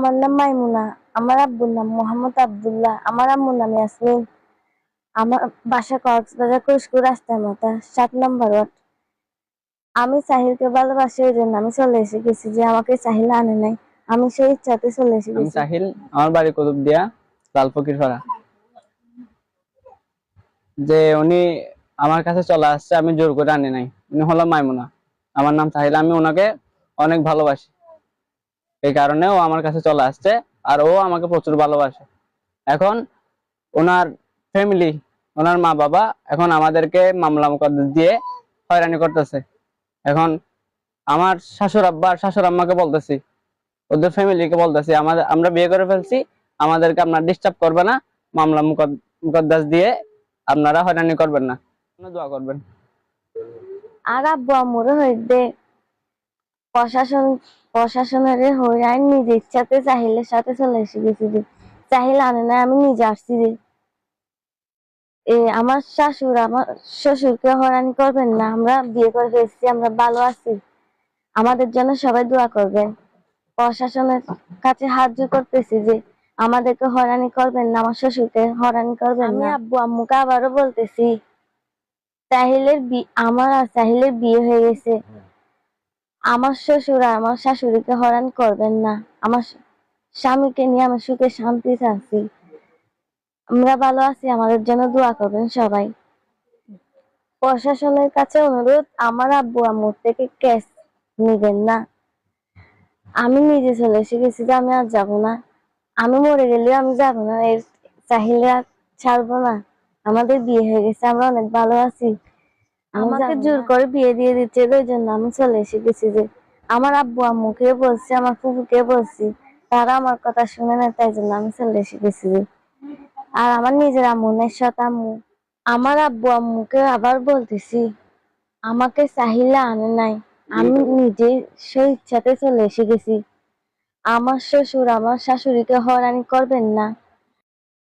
আমার নাম মাইমুনা, আমার আব্বুর নাম মোহাম্মদ আব্দুল্লাহ, আমার আম্মুর নাম ইয়াসমিন। আমার বাসা কক্সবাজার কুস্কু রাস্তার মাথা 7 নম্বর ওয়ার্ড। আমি সাহিলকে ভালোবাসি, ওই জন্য আমি চলে এসে গেছি, যে আমাকে সাহিল আনে নাই, আমি সেই ইচ্ছাতে চলে এসে আমি গেছি। সাহিল, আমার বাড়ি কুতুবদিয়া, লালফকির পাড়া। যে উনি আমার কাছে চলে আসছে, আমি জোর করে আনি নাই। উনি হলো মাইমুনা, আমার নাম সাহিল। আমি ওনাকে অনেক ভালোবাসি, এই কারণে ও আমার কাছে চলে আসছে, আর ও আমাকে প্রচুর ভালোবাসে। এখন ওনার ফ্যামিলি, ওনার মা বাবা এখন আমাদেরকে মামলা মোকদ্দমা দিয়ে হয়রানি করতেছে। এখন আমার শাশুড় আব্বা আর শাশুড় আম্মাকে বলতেছি, ওদের ফ্যামিলিকে বলতেছি, আমরা বিয়ে করে ফেলছি, আমাদেরকে আপনারা ডিস্টার্ব করবে না, মামলা মুকদ্দমা দিয়ে আপনারা হয়রানি করবেন না, দোয়া করবেন। আর আব্বু আম্মুরও হইতে প্রশাসনের হয়ে নিজে ইচ্ছাতে সাহিলের সাথে চলে এসে গেছি রে। সাহিল আনে না, আমি নিজে আসছি রে। আমার আমার শ্বশুরকে হয়রানি করবেন না, আমরা বিয়ে করে ফেলছি, আমরা ভালো আছি, আমাদের জন্য সবাই দোয়া করবেন। প্রশাসনের কাছে হাত জোর করতেছি যে আমাদেরকে হয়রানি করবেন না, আমার শ্বশুরকে হয়রানি করবেন না। আমি আব্বু আম্মুকে আবারও বলতেছি, আমার আর সাহিলের বিয়ে হয়ে গেছে, আমার শ্বশুর আর আমার শাশুড়িকে হয়রানি করবেন না, আমার স্বামীকে নিয়ে আমি সুখে শান্তিতে আছি, আমরা ভালো আছি, আমাদের জন্য দোয়া করবেন সবাই। প্রশাসনের কাছে অনুরোধ, আমার আব্বু আম্মুর থেকে কেস নিবেন না। আমি নিজে চলে এসে গেছি যে আমি আর যাবো না, আমি মরে গেলেও আমি যাবো না, এর চাহিলে আর ছাড়বো না। আমাদের বিয়ে হয়ে গেছে, আমরা অনেক ভালো আছি, আমাকে জোর করে বিয়ে দিয়ে দিচ্ছে, ওই জন্য আমি চলে এসে গেছি। যে আমার আব্বু আম্মুকে বলছি, আমার ফুফুকে বলছি, তারা আমার কথা শুনে না, তাই জন্য আমি চলে এসে গেছি। আর আমার নিজের আম্মু নেই, সৎ আম্মু। আমার আব্বু আম্মুকে আবার বলতেছি, আমাকে সাহিলা আনে নাই, আমি নিজে সেই ইচ্ছাতে চলে এসে গেছি, আমার শ্বশুর আমার শাশুড়িকে হয়রানি করবেন না,